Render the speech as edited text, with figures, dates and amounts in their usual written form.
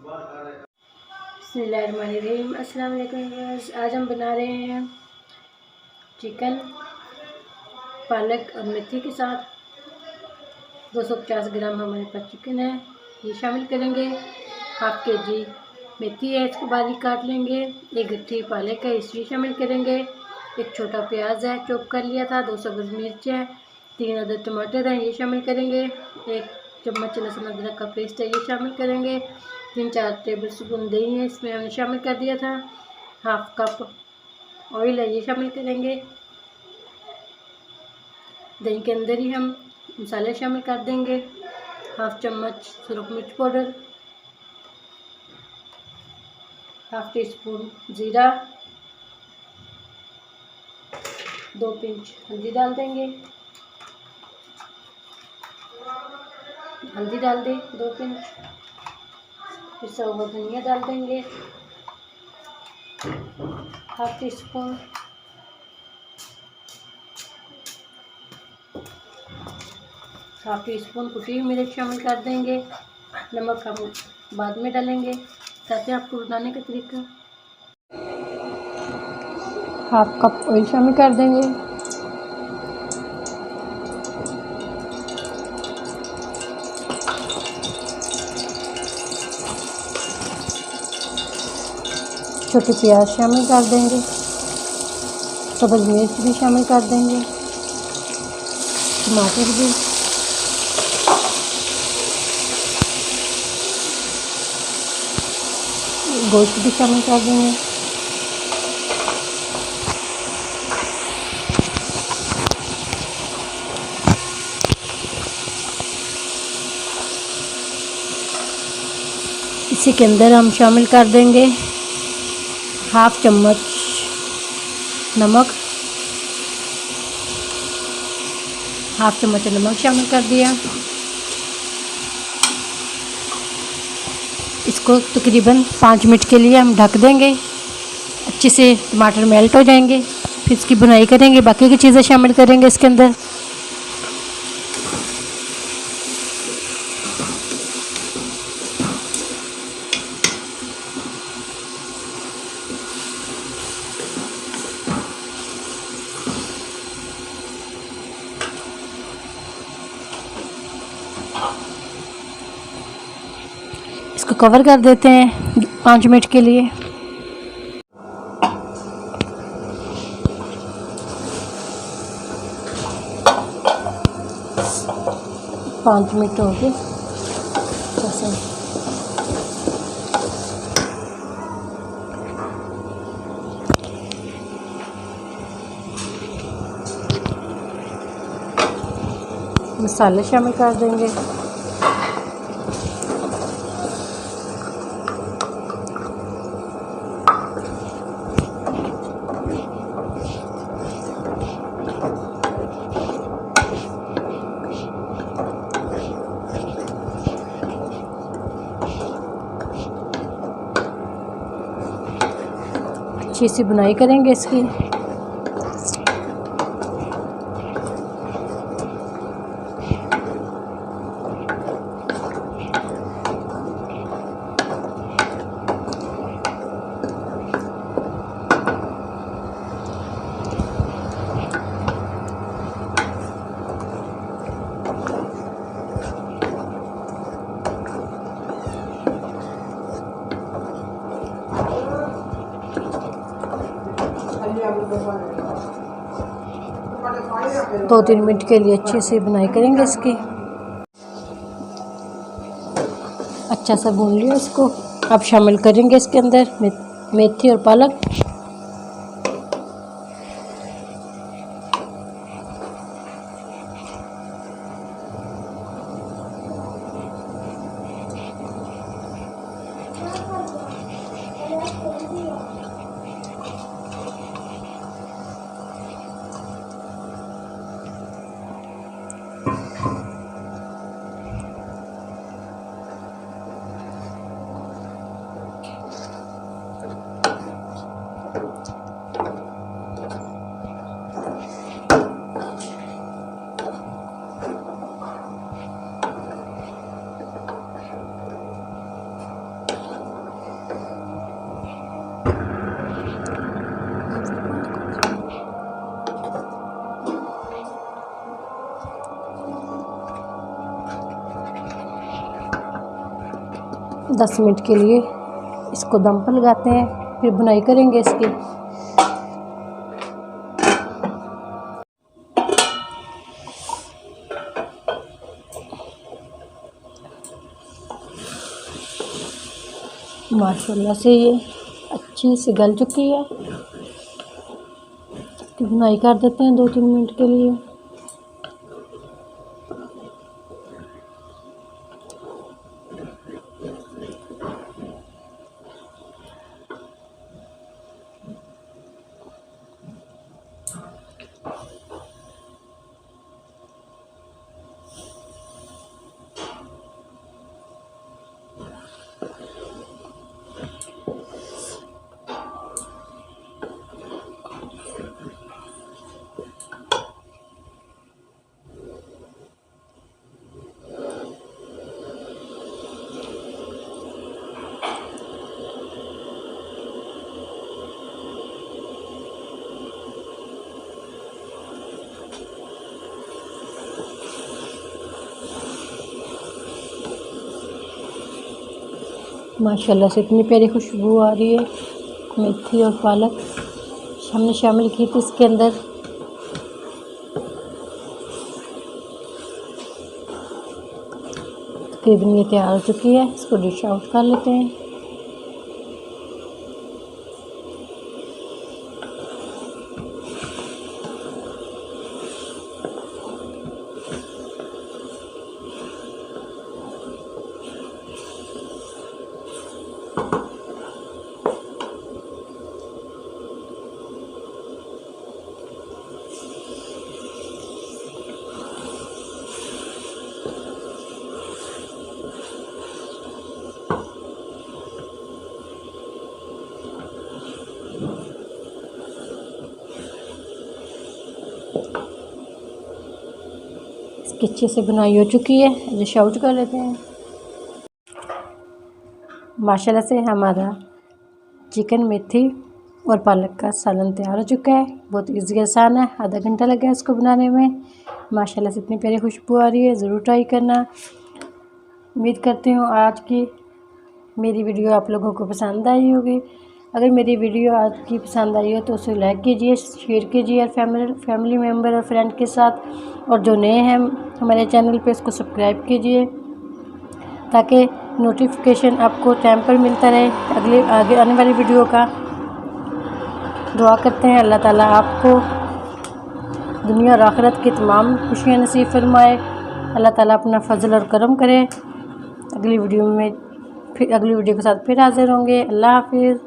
बिस्मिल्लाहिर्रहमानिर्रहीम। अस्सलाम वालेकुम व्यूअर्स। आज हम बना रहे हैं चिकन पालक और मेथी के साथ। 250 ग्राम हमारे पास चिकन है, ये शामिल करेंगे। हाफ के-जी मेथी है, इसको बारीक काट लेंगे। एक गट्ठी पालक है, इसलिए शामिल करेंगे। एक छोटा प्याज है, चॉप कर लिया था। 200 गज मिर्च है। 3 अदद टमाटर हैं, ये शामिल करेंगे। एक चम्मच लहसुन अदरक का पेस्ट है, ये शामिल करेंगे। 3-4 टेबल स्पून दही है, इसमें हमने शामिल कर दिया था। हाफ कप ऑयल है, ये शामिल करेंगे। दही के अंदर ही हम मसाले शामिल कर देंगे। हाफ चम्मच सुरख मिर्च पाउडर, हाफ टी स्पून ज़ीरा, 2 पिंच हल्दी डाल देंगे। हल्दी डाल दें 2 पिंच। पिसा हुआ धनिया डाल देंगे half tea spoon. Half tea spoon कुटी हुई मिर्च शामिल कर देंगे। नमक हम बाद में डालेंगे। चाहते हैं आपको बनाने का तरीका। हाफ कप ऑयल शामिल कर देंगे। छोटे प्याज शामिल कर देंगे। सब्ज़ मिर्च भी शामिल कर देंगे। टमाटर भी, गोश्त भी शामिल कर देंगे। इसी के अंदर हम शामिल कर देंगे हाफ चम्मच नमक। हाफ चम्मच नमक शामिल कर दिया। इसको तकरीबन 5 मिनट के लिए हम ढक देंगे। अच्छे से टमाटर मेल्ट हो जाएंगे, फिर इसकी बुनाई करेंगे। बाकी की चीज़ें शामिल करेंगे इसके अंदर। इसको कवर कर देते हैं 5 मिनट के लिए। 5 मिनट हो गए। मसाले शामिल कर देंगे। अच्छी सी बुनाई करेंगे इसकी। दो 3 मिनट के लिए अच्छे से बुनाई करेंगे इसकी। अच्छा सा भून लिया इसको। अब शामिल करेंगे इसके अंदर मेथी और पालक। 10 मिनट के लिए इसको दम पर लगाते हैं, फिर बुनाई करेंगे इसकी। माशाल्लाह से ये अच्छी से गल चुकी है। इसकी बुनाई कर देते हैं 2-3 मिनट के लिए। माशाल्लाह से इतनी प्यारी खुशबू आ रही है। मेथी और पालक हमने शामिल की थी इसके अंदर। तकरीबन ये तैयार हो चुकी है, इसको डिश आउट कर लेते हैं। इसकी अच्छे से बुनाई हो चुकी है, डिश आउट कर लेते हैं। माशाल्लाह से हमारा चिकन मेथी और पालक का सालन तैयार हो चुका है। बहुत इजी आसान है, आधा घंटा लगा है इसको बनाने में। माशाल्लाह से इतनी प्यारी खुशबू आ रही है, ज़रूर ट्राई करना। उम्मीद करती हूँ आज की मेरी वीडियो आप लोगों को पसंद आई होगी। अगर मेरी वीडियो आज की पसंद आई हो तो उसे लाइक कीजिए, शेयर कीजिए और फैमिली मेम्बर और फ्रेंड के साथ। और जो नए हैं हमारे चैनल पे उसको सब्सक्राइब कीजिए ताकि नोटिफिकेशन आपको टाइम पर मिलता रहे आगे आने वाली वीडियो का। दुआ करते हैं अल्लाह ताला आपको दुनिया और आखिरत की तमाम खुशियाँ नसीब फरमाए। अल्लाह ताला अपना फजल और करम करे। अगली वीडियो के साथ फिर हाजिर होंगे। अल्लाह हाफिज़।